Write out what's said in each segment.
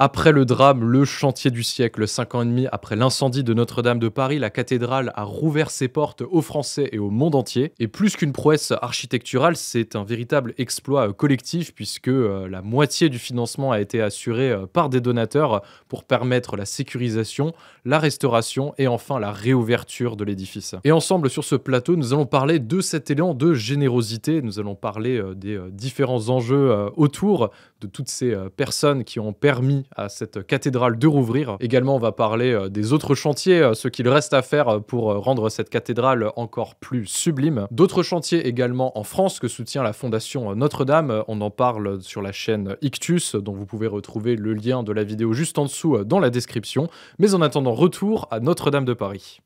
Après le drame, le chantier du siècle, 5 ans et demi après l'incendie de Notre-Dame de Paris, la cathédrale a rouvert ses portes aux Français et au monde entier. Et plus qu'une prouesse architecturale, c'est un véritable exploit collectif puisque la moitié du financement a été assuré par des donateurs pour permettre la sécurisation, la restauration et enfin la réouverture de l'édifice. Et ensemble sur ce plateau, nous allons parler de cet élan de générosité, nous allons parler des différents enjeux autour de toutes ces personnes qui ont permis à cette cathédrale de rouvrir. Également, on va parler des autres chantiers, ce qu'il reste à faire pour rendre cette cathédrale encore plus sublime. D'autres chantiers également en France que soutient la Fondation Notre-Dame. On en parle sur la chaîne Ictus, dont vous pouvez retrouver le lien de la vidéo juste en dessous dans la description. Mais en attendant, retour à Notre-Dame de Paris.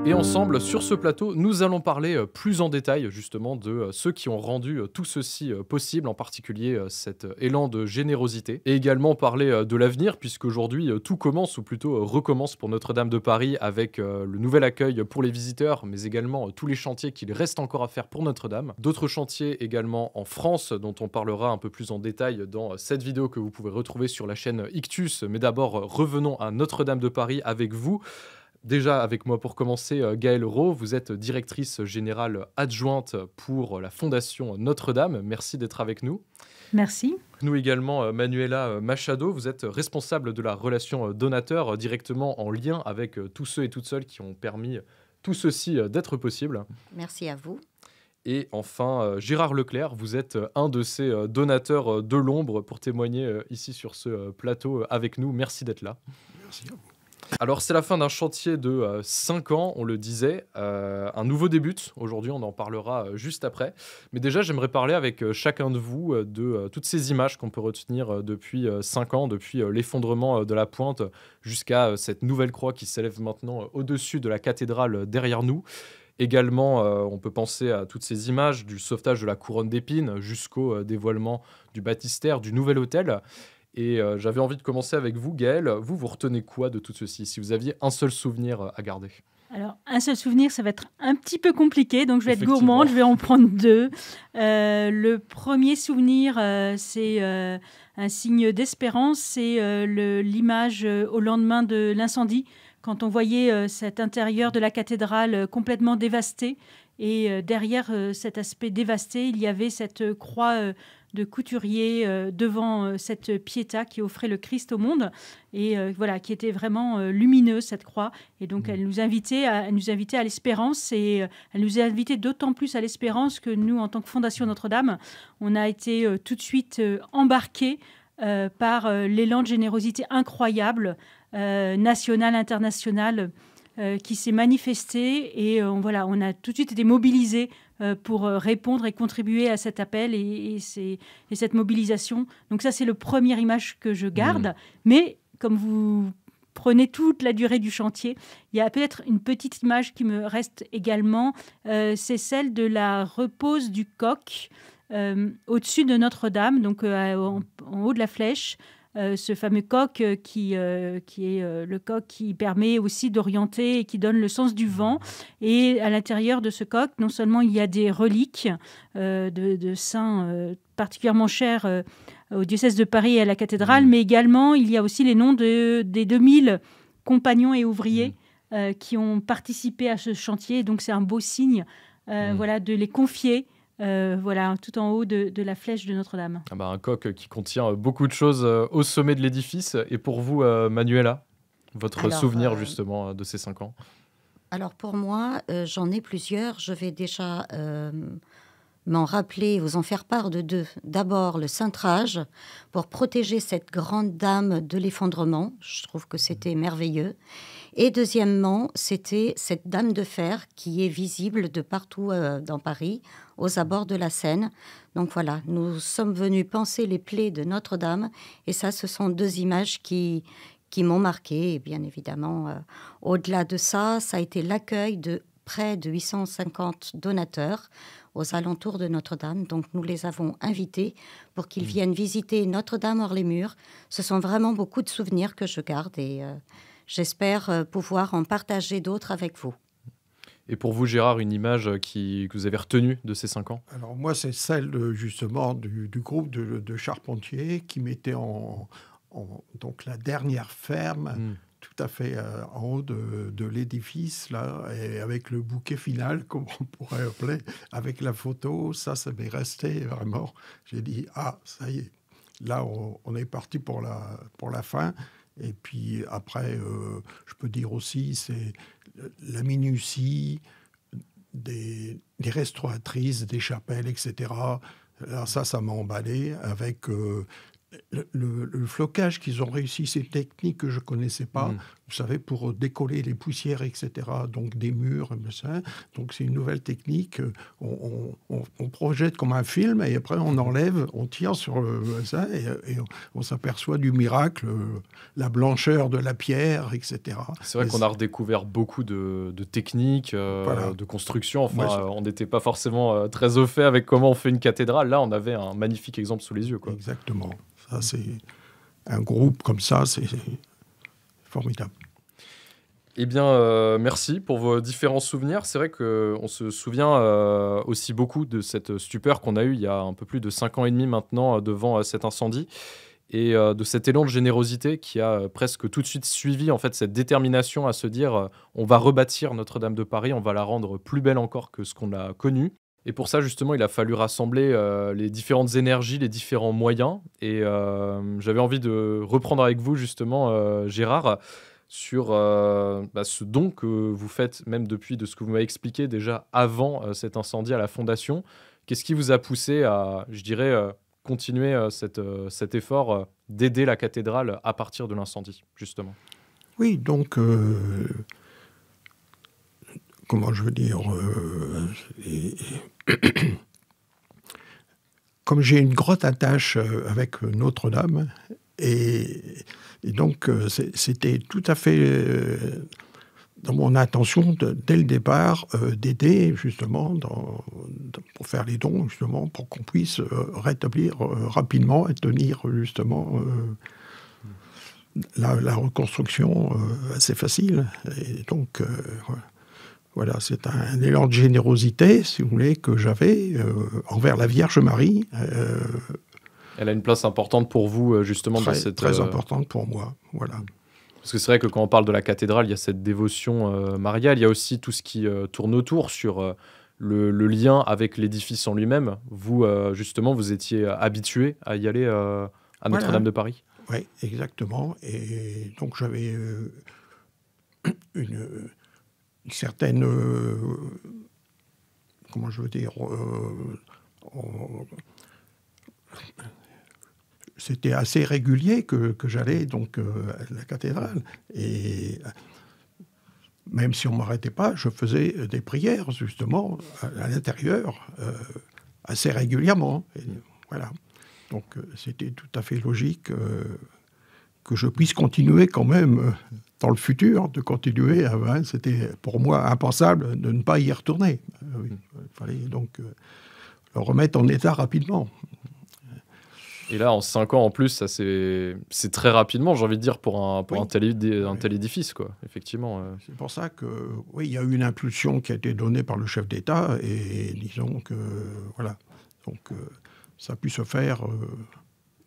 Et ensemble, sur ce plateau, nous allons parler plus en détail justement de ceux qui ont rendu tout ceci possible, en particulier cet élan de générosité. Et également parler de l'avenir, puisqu'aujourd'hui tout commence, ou plutôt recommence pour Notre-Dame de Paris avec le nouvel accueil pour les visiteurs, mais également tous les chantiers qu'il reste encore à faire pour Notre-Dame. D'autres chantiers également en France, dont on parlera un peu plus en détail dans cette vidéo que vous pouvez retrouver sur la chaîne Ictus. Mais d'abord, revenons à Notre-Dame de Paris avec vous. Déjà avec moi pour commencer, Gaëlle Rau, vous êtes directrice générale adjointe pour la Fondation Notre-Dame. Merci d'être avec nous. Merci. Nous également, Manuela Machado, vous êtes responsable de la relation donateur, directement en lien avec tous ceux et toutes celles qui ont permis tout ceci d'être possible. Merci à vous. Et enfin, Gérard Leclerc, vous êtes un de ces donateurs de l'ombre pour témoigner ici sur ce plateau avec nous. Merci d'être là. Merci à vous. Alors, c'est la fin d'un chantier de 5 ans, on le disait. Un nouveau débute. Aujourd'hui, on en parlera juste après. Mais déjà, j'aimerais parler avec chacun de vous de toutes ces images qu'on peut retenir depuis 5 ans, depuis l'effondrement de la pointe jusqu'à cette nouvelle croix qui s'élève maintenant au-dessus de la cathédrale derrière nous. Également, on peut penser à toutes ces images du sauvetage de la couronne d'épines jusqu'au dévoilement du baptistère, du nouvel autel. Et j'avais envie de commencer avec vous, Gaëlle. Vous retenez quoi de tout ceci, si vous aviez un seul souvenir à garder? Alors, un seul souvenir, ça va être un petit peu compliqué, donc je vais être gourmande, je vais en prendre deux. Le premier souvenir, c'est un signe d'espérance, c'est l'image au lendemain de l'incendie, quand on voyait cet intérieur de la cathédrale complètement dévasté. Et derrière cet aspect dévasté, il y avait cette croix de couturier devant cette Pietà qui offrait le Christ au monde et voilà, qui était vraiment lumineuse, cette croix. Et donc, elle nous invitait à l'espérance et elle nous a invités d'autant plus à l'espérance que nous, en tant que Fondation Notre-Dame, on a été tout de suite embarqués par l'élan de générosité incroyable, national, international, qui s'est manifesté et voilà, on a tout de suite été mobilisés pour répondre et contribuer à cet appel et cette mobilisation. Donc ça, c'est la première image que je garde. Mais comme vous prenez toute la durée du chantier, il y a peut-être une petite image qui me reste également. C'est celle de la repose du coq au-dessus de Notre-Dame, donc en haut de la flèche. Ce fameux coq qui est le coq qui permet aussi d'orienter et qui donne le sens du vent. Et à l'intérieur de ce coq, non seulement il y a des reliques de saints particulièrement chers au diocèse de Paris et à la cathédrale, mais également il y a aussi les noms des 2000 compagnons et ouvriers qui ont participé à ce chantier. Donc c'est un beau signe voilà, de les confier voilà, tout en haut de la flèche de Notre-Dame. Ah bah, un coq qui contient beaucoup de choses au sommet de l'édifice. Et pour vous, Manuela, votre souvenir justement de ces 5 ans? Alors pour moi, j'en ai plusieurs. Je vais déjà m'en rappeler, vous en faire part de deux. D'abord, le cintrage pour protéger cette grande dame de l'effondrement. Je trouve que c'était merveilleux. Et deuxièmement, c'était cette dame de fer qui est visible de partout dans Paris, aux abords de la Seine. Donc voilà, nous sommes venus panser les plaies de Notre-Dame. Et ça, ce sont deux images qui m'ont marqué. Et bien évidemment, au-delà de ça, ça a été l'accueil de près de 850 donateurs aux alentours de Notre-Dame. Donc nous les avons invités pour qu'ils viennent visiter Notre-Dame hors les murs. Ce sont vraiment beaucoup de souvenirs que je garde et j'espère pouvoir en partager d'autres avec vous. Et pour vous, Gérard, une image que vous avez retenue de ces 5 ans? Alors moi, c'est celle justement du groupe de charpentiers qui mettait donc la dernière ferme tout à fait en haut de l'édifice, là, et avec le bouquet final, comme on pourrait appeler, avec la photo. Ça m'est resté vraiment. J'ai dit, ah, ça y est, là, on est parti pour la fin. Et puis après, je peux dire aussi, c'est la minutie des restauratrices, des chapelles, etc. Alors ça m'a emballé avec le flocage qu'ils ont réussi, c'est une technique que je ne connaissais pas, vous savez, pour décoller les poussières, etc. Donc des murs, machin. Donc c'est une nouvelle technique. On projette comme un film et après on enlève, on tire sur ça et on s'aperçoit du miracle, la blancheur de la pierre, etc. C'est vrai qu'on a redécouvert beaucoup de techniques, voilà. de construction. Enfin, on n'était pas forcément très au fait avec comment on fait une cathédrale. Là, on avait un magnifique exemple sous les yeux, quoi. Exactement. Ça, c'est un groupe comme ça, c'est formidable. Eh bien, merci pour vos différents souvenirs. C'est vrai qu'on se souvient aussi beaucoup de cette stupeur qu'on a eue il y a un peu plus de 5 ans et demi maintenant devant cet incendie et de cet élan de générosité qui a presque tout de suite suivi en fait, cette détermination à se dire on va rebâtir Notre-Dame de Paris, on va la rendre plus belle encore que ce qu'on a connu. Et pour ça, justement, il a fallu rassembler les différentes énergies, les différents moyens. Et j'avais envie de reprendre avec vous, justement, Gérard, sur ce don que vous faites, même depuis de ce que vous m'avez expliqué déjà avant cet incendie à la Fondation. Qu'est-ce qui vous a poussé à, je dirais, continuer cet effort d'aider la cathédrale à partir de l'incendie, justement? Oui, donc... comment je veux dire, comme j'ai une grosse attache avec Notre-Dame, et donc c'était tout à fait dans mon intention, dès le départ, d'aider justement pour faire les dons, justement, pour qu'on puisse rétablir rapidement et tenir justement la reconstruction assez facile. Et donc... Voilà, c'est un élan de générosité, si vous voulez, que j'avais envers la Vierge Marie. Elle a une place importante pour vous, justement, dans cette... Très importante pour moi, voilà. Parce que c'est vrai que quand on parle de la cathédrale, il y a cette dévotion mariale, il y a aussi tout ce qui tourne autour sur le lien avec l'édifice en lui-même. Vous, justement, vous étiez habitué à y aller à Notre-Dame de Paris? Oui, exactement. Et donc j'avais une certaine, comment je veux dire, c'était assez régulier que j'allais donc à la cathédrale. Et même si on ne m'arrêtait pas, je faisais des prières, justement, à l'intérieur, assez régulièrement. Et voilà. Donc c'était tout à fait logique que je puisse continuer quand même dans le futur, de continuer. C'était pour moi impensable de ne pas y retourner. Il fallait donc le remettre en état rapidement. Et là, en 5 ans en plus, c'est très rapidement, j'ai envie de dire, pour un tel édifice, quoi, effectivement. C'est pour ça que, oui, il y a eu une impulsion qui a été donnée par le chef d'État, et disons que, voilà, donc ça a pu se faire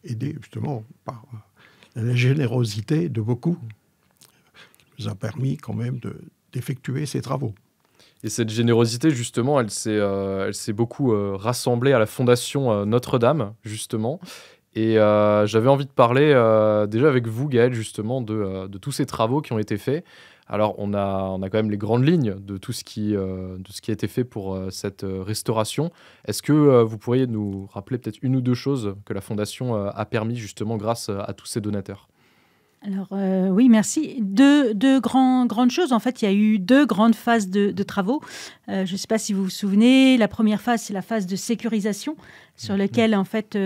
aider justement par la générosité de beaucoup, qui nous a permis quand même d'effectuer ces travaux. Et cette générosité, justement, elle s'est beaucoup rassemblée à la Fondation Notre-Dame, justement. Et j'avais envie de parler déjà avec vous, Gaël, justement, de tous ces travaux qui ont été faits. Alors, on a quand même les grandes lignes de tout ce qui a été fait pour cette restauration. Est-ce que vous pourriez nous rappeler peut-être une ou deux choses que la Fondation a permis justement grâce à tous ces donateurs? Alors, oui, merci. Deux grandes choses. En fait, il y a eu deux grandes phases de travaux. Je ne sais pas si vous vous souvenez. La première phase, c'est la phase de sécurisation sur laquelle, en fait,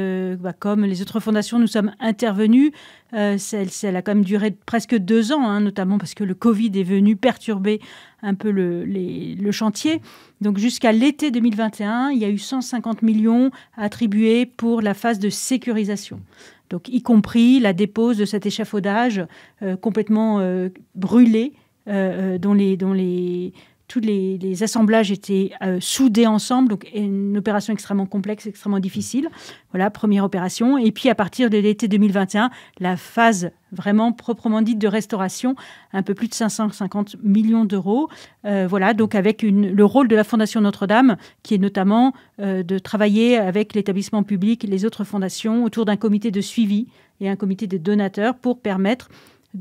comme les autres fondations, nous sommes intervenus. Elle a quand même duré presque 2 ans, hein, notamment parce que le Covid est venu perturber un peu le chantier. Donc, jusqu'à l'été 2021, il y a eu 150 millions attribués pour la phase de sécurisation. Donc, y compris la dépose de cet échafaudage complètement brûlé, dont tous les assemblages étaient soudés ensemble. Donc, une opération extrêmement complexe, extrêmement difficile. Voilà, première opération. Et puis, à partir de l'été 2021, la phase vraiment proprement dite de restauration, un peu plus de 550 millions d'euros. Voilà, donc avec le rôle de la Fondation Notre-Dame, qui est notamment de travailler avec l'établissement public et les autres fondations autour d'un comité de suivi et un comité de donateurs pour permettre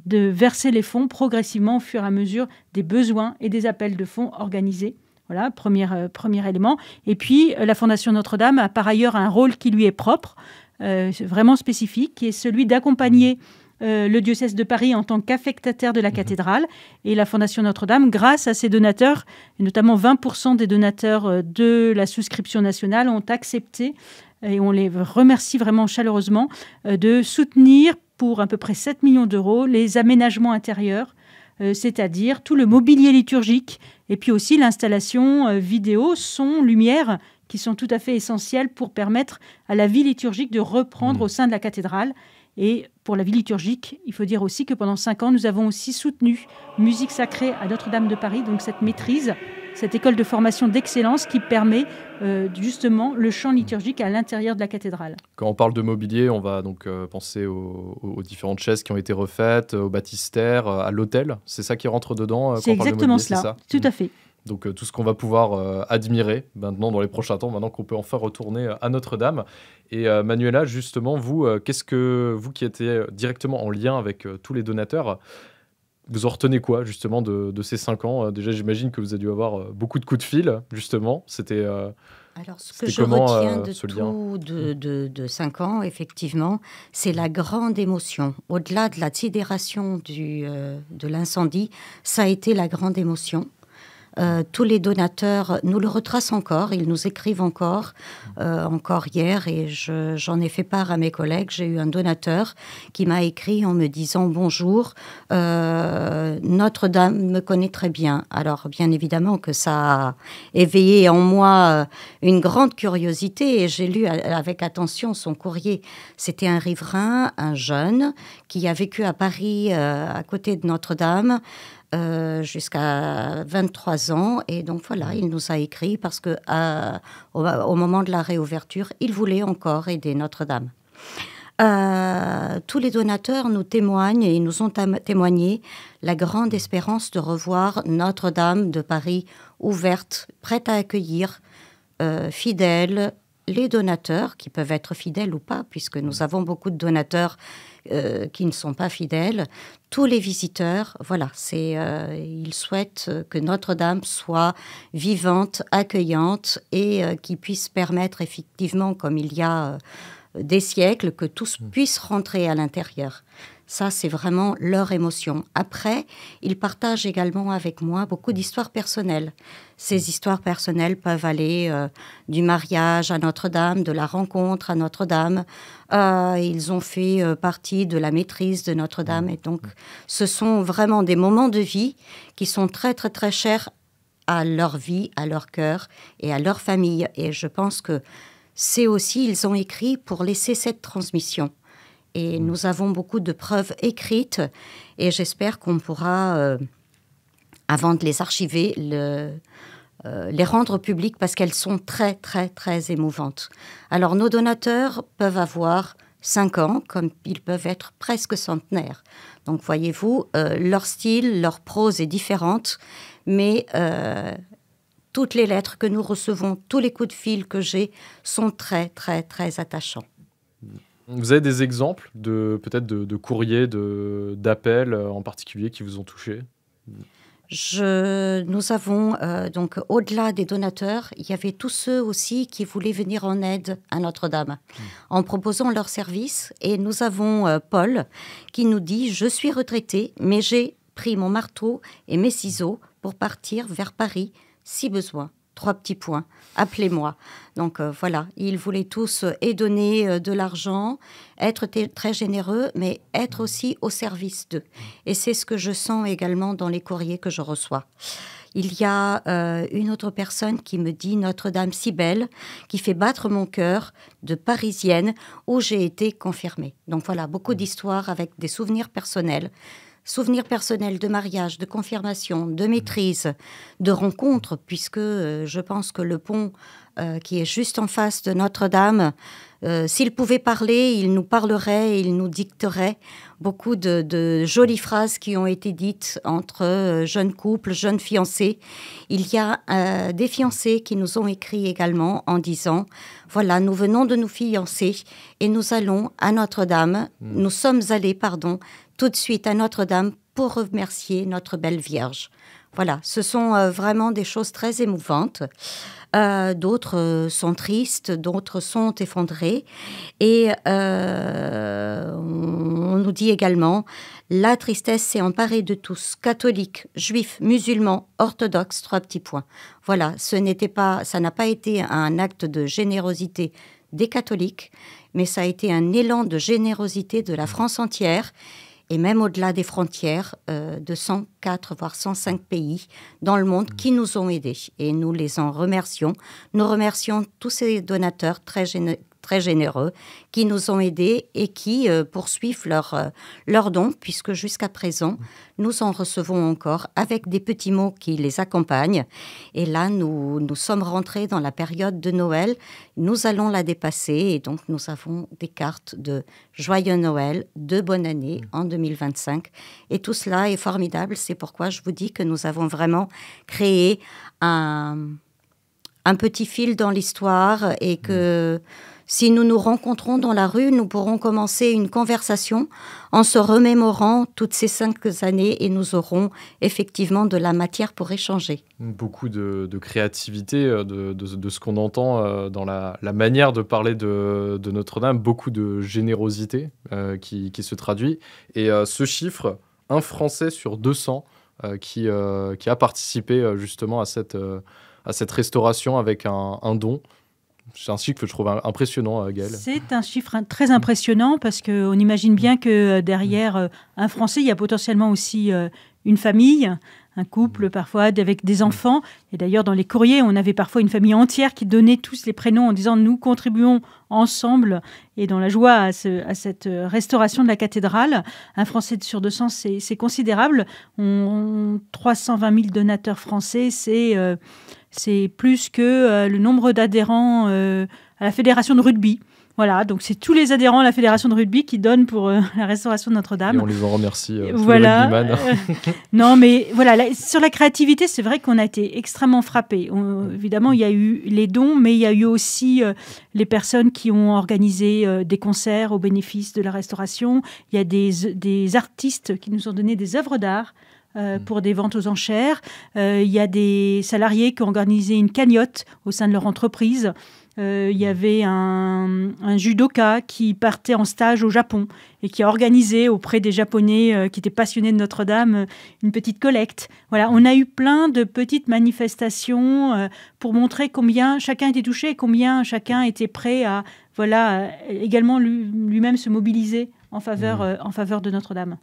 de verser les fonds progressivement au fur et à mesure des besoins et des appels de fonds organisés. Voilà, premier élément. Et puis, la Fondation Notre-Dame a par ailleurs un rôle qui lui est propre, vraiment spécifique, qui est celui d'accompagner le diocèse de Paris en tant qu'affectataire de la cathédrale. Et la Fondation Notre-Dame, grâce à ses donateurs, et notamment 20% des donateurs de la souscription nationale, ont accepté, et on les remercie vraiment chaleureusement, de soutenir pour à peu près 7 millions d'euros les aménagements intérieurs, c'est-à-dire tout le mobilier liturgique, et puis aussi l'installation vidéo, son, lumière, qui sont tout à fait essentielles pour permettre à la vie liturgique de reprendre au sein de la cathédrale. Et pour la vie liturgique, il faut dire aussi que pendant 5 ans, nous avons aussi soutenu Musique Sacrée à Notre-Dame de Paris, donc cette maîtrise, cette école de formation d'excellence qui permet justement le chant liturgique à l'intérieur de la cathédrale. Quand on parle de mobilier, on va donc penser aux différentes chaises qui ont été refaites, au baptistère, à l'autel. C'est ça qui rentre dedans quand c'est on parle de exactement mobilier, cela, c'est ça? tout à fait. Donc tout ce qu'on va pouvoir admirer maintenant dans les prochains temps, maintenant qu'on peut enfin retourner à Notre-Dame. Et Manuela, justement, vous qui étiez directement en lien avec tous les donateurs, vous en retenez quoi justement de ces 5 ans? Déjà, j'imagine que vous avez dû avoir beaucoup de coups de fil, justement. Alors, ce que je retiens de ce lien tout de 5 ans, effectivement, c'est la grande émotion. Au-delà de la sidération de l'incendie, ça a été la grande émotion. Tous les donateurs nous le retracent encore, ils nous écrivent encore hier, et j'en ai fait part à mes collègues. J'ai eu un donateur qui m'a écrit en me disant « Bonjour, Notre-Dame me connaît très bien ». Alors bien évidemment que ça a éveillé en moi une grande curiosité, et j'ai lu avec attention son courrier. C'était un riverain, un jeune, qui a vécu à Paris à côté de Notre-Dame, jusqu'à 23 ans. Et donc voilà, il nous a écrit parce que au moment de la réouverture, il voulait encore aider Notre-Dame. Tous les donateurs nous témoignent et nous ont témoigné la grande espérance de revoir Notre-Dame de Paris ouverte, prête à accueillir, fidèles, les donateurs, qui peuvent être fidèles ou pas, puisque nous avons beaucoup de donateurs qui ne sont pas fidèles, tous les visiteurs, voilà, ils souhaitent que Notre-Dame soit vivante, accueillante, et qui puisse permettre effectivement, comme il y a des siècles, que tous puissent rentrer à l'intérieur. Ça, c'est vraiment leur émotion. Après, ils partagent également avec moi beaucoup d'histoires personnelles. Ces histoires personnelles peuvent aller du mariage à Notre-Dame, de la rencontre à Notre-Dame. Ils ont fait partie de la maîtrise de Notre-Dame. Et donc, ce sont vraiment des moments de vie qui sont très, très, très chers à leur vie, à leur cœur et à leur famille. Et je pense que c'est aussi, ils ont écrit pour laisser cette transmission. Et nous avons beaucoup de preuves écrites, et j'espère qu'on pourra, avant de les archiver, les rendre publiques, parce qu'elles sont très, très, très émouvantes. Alors, nos donateurs peuvent avoir 5 ans, comme ils peuvent être presque centenaires. Donc, voyez-vous, leur style, leur prose est différente, mais toutes les lettres que nous recevons, tous les coups de fil que j'ai sont très, très, très attachants. Vous avez des exemples peut-être de courriers, d'appels en particulier qui vous ont touché? Nous avons, donc, au-delà des donateurs, il y avait tous ceux aussi qui voulaient venir en aide à Notre-Dame en proposant leurs services. Et nous avons Paul qui nous dit « Je suis retraité, mais j'ai pris mon marteau et mes ciseaux pour partir vers Paris si besoin. » 3 petits points, appelez-moi. Donc voilà, ils voulaient tous et donner de l'argent, être très généreux, mais être aussi au service d'eux. Et c'est ce que je sens également dans les courriers que je reçois. Il y a une autre personne qui me dit « Notre-Dame si belle, qui fait battre mon cœur de Parisienne, où j'ai été confirmée. » Donc voilà, beaucoup d'histoires avec des souvenirs personnels. Souvenirs personnels de mariage, de confirmation, de maîtrise, de rencontres, puisque je pense que le pont qui est juste en face de Notre-Dame, s'il pouvait parler, il nous parlerait, il nous dicterait beaucoup de jolies phrases qui ont été dites entre jeunes couples, jeunes fiancés. Il y a des fiancés qui nous ont écrit également en disant « Voilà, nous venons de nous fiancer et nous allons à Notre-Dame, nous sommes allés, tout de suite à Notre-Dame pour remercier notre belle Vierge. » Voilà, ce sont vraiment des choses très émouvantes. D'autres sont tristes, d'autres sont effondrés. Et on nous dit également « La tristesse s'est emparée de tous, catholiques, juifs, musulmans, orthodoxes, 3 petits points. » Voilà, ça n'a pas été un acte de générosité des catholiques, mais ça a été un élan de générosité de la France entière, et même au-delà des frontières, de 104, voire 105 pays dans le monde qui nous ont aidés. Et nous les en remercions. Nous remercions tous ces donateurs très généreux qui nous ont aidés et qui poursuivent leurs dons, puisque jusqu'à présent, nous en recevons encore avec des petits mots qui les accompagnent. Et là, nous sommes rentrés dans la période de Noël. Nous allons la dépasser et donc nous avons des cartes de Joyeux Noël, de Bonne Année en 2025. Et tout cela est formidable. C'est pourquoi je vous dis que nous avons vraiment créé un petit fil dans l'histoire et que si nous nous rencontrons dans la rue, nous pourrons commencer une conversation en se remémorant toutes ces 5 années et nous aurons effectivement de la matière pour échanger. Beaucoup de créativité, de ce qu'on entend dans la manière de parler de Notre-Dame, beaucoup de générosité qui se traduit. Et ce chiffre, 1 Français sur 200 qui a participé justement à cette restauration avec un don. C'est un chiffre que je trouve impressionnant, Gaëlle. C'est un chiffre très impressionnant parce qu'on imagine bien que derrière un Français, il y a potentiellement aussi une famille, un couple parfois avec des enfants. Et d'ailleurs, dans les courriers, on avait parfois une famille entière qui donnait tous les prénoms en disant « nous contribuons ensemble » et dans la joie à cette restauration de la cathédrale. Un Français sur 200, c'est considérable. 320 000 donateurs français, c'est plus que le nombre d'adhérents à la Fédération de rugby. Voilà, donc c'est tous les adhérents à la Fédération de rugby qui donnent pour la restauration de Notre-Dame. Et on les en remercie, voilà. les rugbyman. Non, mais voilà, sur la créativité, c'est vrai qu'on a été extrêmement frappés. Évidemment, il y a eu les dons, mais il y a eu aussi les personnes qui ont organisé des concerts au bénéfice de la restauration. Il y a des artistes qui nous ont donné des œuvres d'art pour des ventes aux enchères. Il y a des salariés qui ont organisé une cagnotte au sein de leur entreprise. Il y avait un judoka qui partait en stage au Japon et qui a organisé auprès des Japonais qui étaient passionnés de Notre-Dame une petite collecte. Voilà, on a eu plein de petites manifestations pour montrer combien chacun était touché et combien chacun était prêt à également lui-même se mobiliser en faveur de Notre-Dame.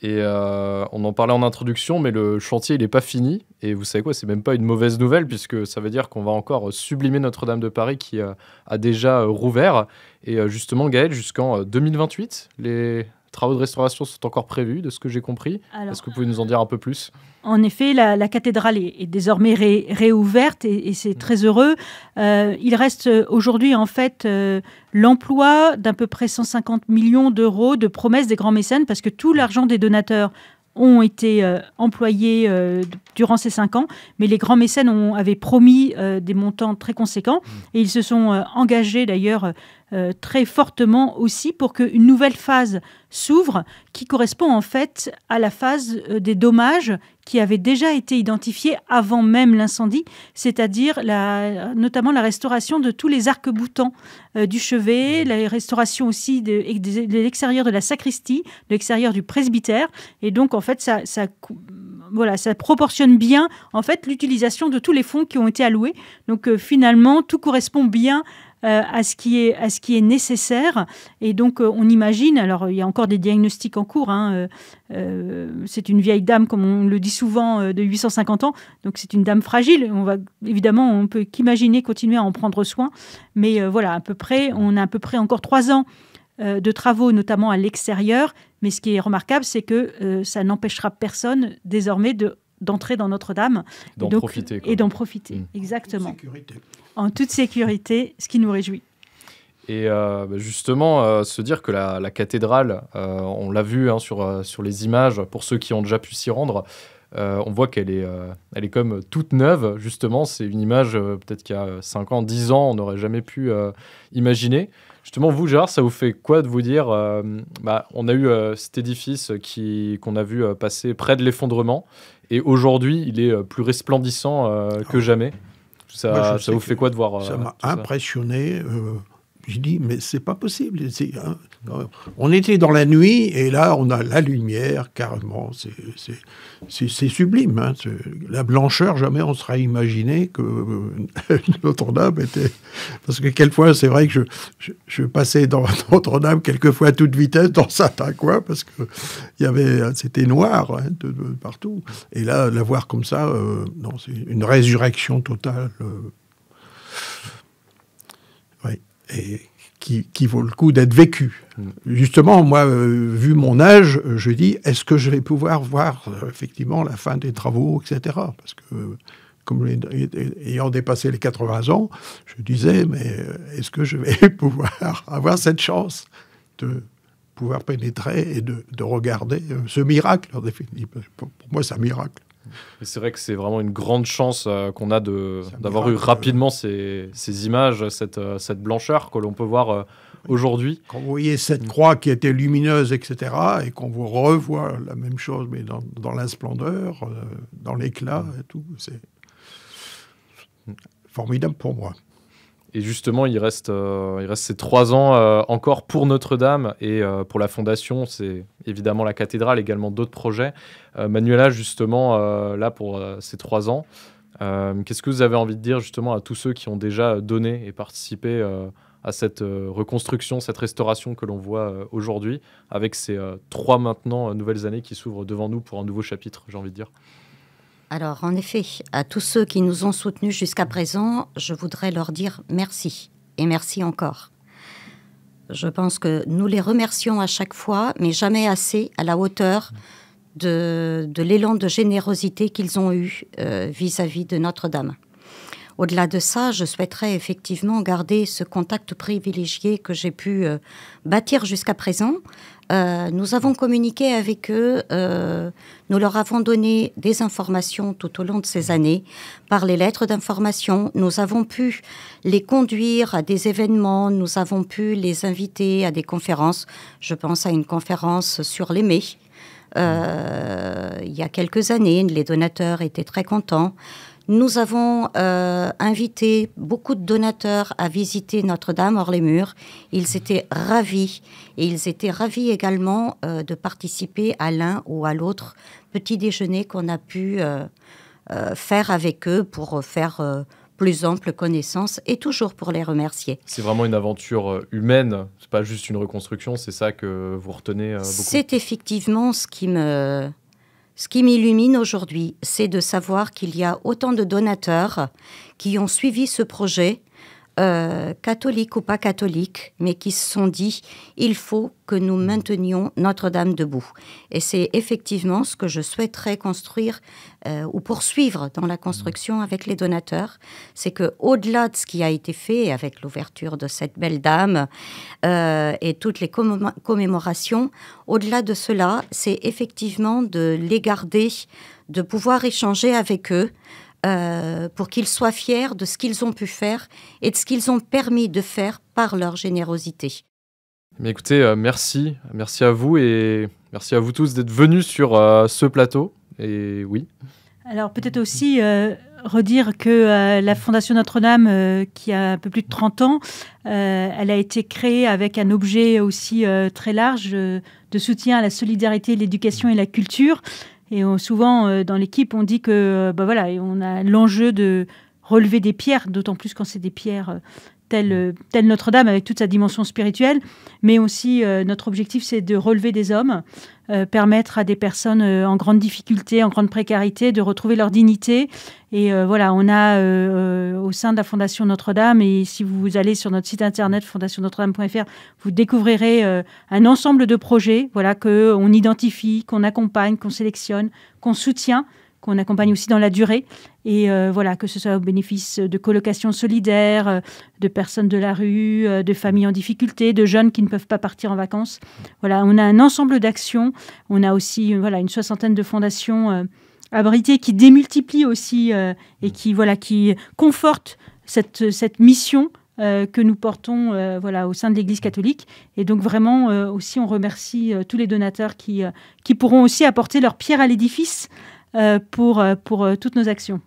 Et on en parlait en introduction, mais le chantier, il n'est pas fini. Et vous savez quoi, c'est même pas une mauvaise nouvelle, puisque ça veut dire qu'on va encore sublimer Notre-Dame de Paris qui a déjà rouvert. Et justement, Gaëlle, jusqu'en 2028, les travaux de restauration sont encore prévus, de ce que j'ai compris. Est-ce que vous pouvez nous en dire un peu plus ? En effet, la cathédrale est désormais réouverte et c'est très heureux. Il reste aujourd'hui, en fait, l'emploi d'à peu près 150 millions d'euros de promesses des grands mécènes, parce que tout l'argent des donateurs ont été employés durant ces 5 ans, mais les grands mécènes avaient promis des montants très conséquents et ils se sont engagés d'ailleurs très fortement aussi pour qu'une nouvelle phase s'ouvre qui correspond en fait à la phase des dommages qui avaient déjà été identifiés avant même l'incendie, c'est-à-dire notamment la restauration de tous les arcs-boutants du chevet, la restauration aussi de l'extérieur de la sacristie, de l'extérieur du presbytère. Et donc, en fait, ça proportionne bien en fait, l'utilisation de tous les fonds qui ont été alloués. Donc, finalement, tout correspond bien à ce qui est nécessaire. Et donc, on imagine, alors il y a encore des diagnostics en cours, c'est une vieille dame, comme on le dit souvent, de 850 ans, donc c'est une dame fragile. On peut qu'imaginer continuer à en prendre soin. Mais voilà, on a à peu près encore 3 ans de travaux, notamment à l'extérieur. Mais ce qui est remarquable, c'est que ça n'empêchera personne désormais d'entrer dans Notre-Dame et d'en profiter. Exactement. En toute sécurité, ce qui nous réjouit. Et justement, se dire que la cathédrale, on l'a vu sur les images, pour ceux qui ont déjà pu s'y rendre, on voit qu'elle est comme toute neuve, justement. C'est une image, peut-être qu'il y a 5 ans, 10 ans, on n'aurait jamais pu imaginer. Justement, vous, Gérard, ça vous fait quoi de vous dire on a eu cet édifice qu'on a vu passer près de l'effondrement, et aujourd'hui, il est plus resplendissant que jamais. Ça vous fait quoi de voir ça m'a impressionné. J'ai dit, mais c'est pas possible. On était dans la nuit, et là, on a la lumière, carrément. C'est sublime. Hein. La blancheur, jamais on serait imaginé que Notre-Dame était... Parce que quelquefois, c'est vrai que je passais dans Notre-Dame, quelquefois à toute vitesse, dans certains coins, parce que c'était noir de partout. Et là, la voir comme ça, non, c'est une résurrection totale. Oui. Et qui vaut le coup d'être vécu. Justement, moi, vu mon âge, je dis, est-ce que je vais pouvoir voir effectivement la fin des travaux, etc. Parce que, comme ayant dépassé les 80 ans, je disais, mais est-ce que je vais pouvoir avoir cette chance de pouvoir pénétrer et de regarder ce miracle, en définitive. Pour moi, c'est un miracle. C'est vrai que c'est vraiment une grande chance qu'on a d'avoir eu rapidement ces images, cette blancheur que l'on peut voir aujourd'hui. Quand vous voyez cette croix qui était lumineuse, etc., et qu'on vous revoit la même chose, mais dans la splendeur, dans l'éclat et tout, c'est formidable pour moi. Et justement, il reste ces 3 ans encore pour Notre-Dame et pour la Fondation. C'est évidemment la cathédrale, également d'autres projets. Manuela, justement, là pour ces 3 ans, qu'est-ce que vous avez envie de dire justement à tous ceux qui ont déjà donné et participé à cette reconstruction, cette restauration que l'on voit aujourd'hui, avec ces 3 maintenant nouvelles années qui s'ouvrent devant nous pour un nouveau chapitre, j'ai envie de dire? Alors, en effet, à tous ceux qui nous ont soutenus jusqu'à présent, je voudrais leur dire merci. Et merci encore. Je pense que nous les remercions à chaque fois, mais jamais assez à la hauteur de l'élan de générosité qu'ils ont eu vis-à-vis de Notre-Dame. Au-delà de ça, je souhaiterais effectivement garder ce contact privilégié que j'ai pu bâtir jusqu'à présent. Nous avons communiqué avec eux, nous leur avons donné des informations tout au long de ces années par les lettres d'information. Nous avons pu les conduire à des événements, nous avons pu les inviter à des conférences. Je pense à une conférence sur les mets. Il y a quelques années, les donateurs étaient très contents. Nous avons invité beaucoup de donateurs à visiter Notre-Dame hors les murs. Ils étaient ravis. Et ils étaient ravis également de participer à l'un ou à l'autre petit déjeuner qu'on a pu faire avec eux pour faire plus ample connaissance et toujours pour les remercier. C'est vraiment une aventure humaine. C'est pas juste une reconstruction. C'est ça que vous retenez beaucoup. C'est effectivement ce qui m'illumine aujourd'hui, c'est de savoir qu'il y a autant de donateurs qui ont suivi ce projet, catholiques ou pas catholiques, mais qui se sont dit « il faut que nous maintenions Notre-Dame debout ». Et c'est effectivement ce que je souhaiterais construire ou poursuivre dans la construction avec les donateurs. C'est qu'au-delà de ce qui a été fait avec l'ouverture de cette belle dame et toutes les commémorations, au-delà de cela, c'est effectivement de les garder, de pouvoir échanger avec eux, pour qu'ils soient fiers de ce qu'ils ont pu faire et de ce qu'ils ont permis de faire par leur générosité. Mais écoutez, merci à vous et merci à vous tous d'être venus sur ce plateau. Et oui. Alors peut-être aussi redire que la Fondation Notre-Dame, qui a un peu plus de 30 ans, elle a été créée avec un objet aussi très large de soutien à la solidarité, l'éducation et la culture. Et souvent, dans l'équipe, on dit que on a l'enjeu de relever des pierres, d'autant plus quand c'est des pierres telle Notre-Dame avec toute sa dimension spirituelle. Mais aussi, notre objectif, c'est de relever des hommes, permettre à des personnes en grande difficulté, en grande précarité, de retrouver leur dignité. Et on a au sein de la Fondation Notre-Dame, et si vous allez sur notre site internet fondationnotre-dame.fr, vous découvrirez un ensemble de projets qu'on identifie, qu'on accompagne, qu'on sélectionne, qu'on soutient, qu'on accompagne aussi dans la durée. Et que ce soit au bénéfice de colocations solidaires, de personnes de la rue, de familles en difficulté, de jeunes qui ne peuvent pas partir en vacances. Voilà, on a un ensemble d'actions. On a aussi une 60aine de fondations abritées qui démultiplient aussi et qui confortent cette mission que nous portons au sein de l'Église catholique. Et donc vraiment aussi, on remercie tous les donateurs qui pourront aussi apporter leur pierre à l'édifice pour toutes nos actions.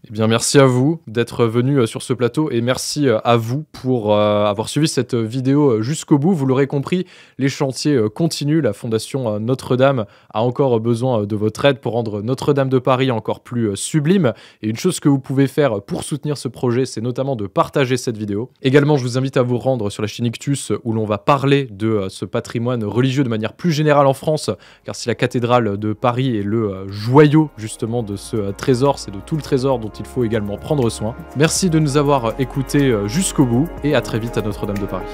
Eh bien, merci à vous d'être venu sur ce plateau et merci à vous pour avoir suivi cette vidéo jusqu'au bout. Vous l'aurez compris, les chantiers continuent. La Fondation Notre-Dame a encore besoin de votre aide pour rendre Notre-Dame de Paris encore plus sublime. Et une chose que vous pouvez faire pour soutenir ce projet, c'est notamment de partager cette vidéo. Également, je vous invite à vous rendre sur la chaîne Ictus où l'on va parler de ce patrimoine religieux de manière plus générale en France, car si la cathédrale de Paris est le joyau justement de ce trésor, c'est de tout le trésor dont il faut également prendre soin. Merci de nous avoir écoutés jusqu'au bout et à très vite à Notre-Dame de Paris.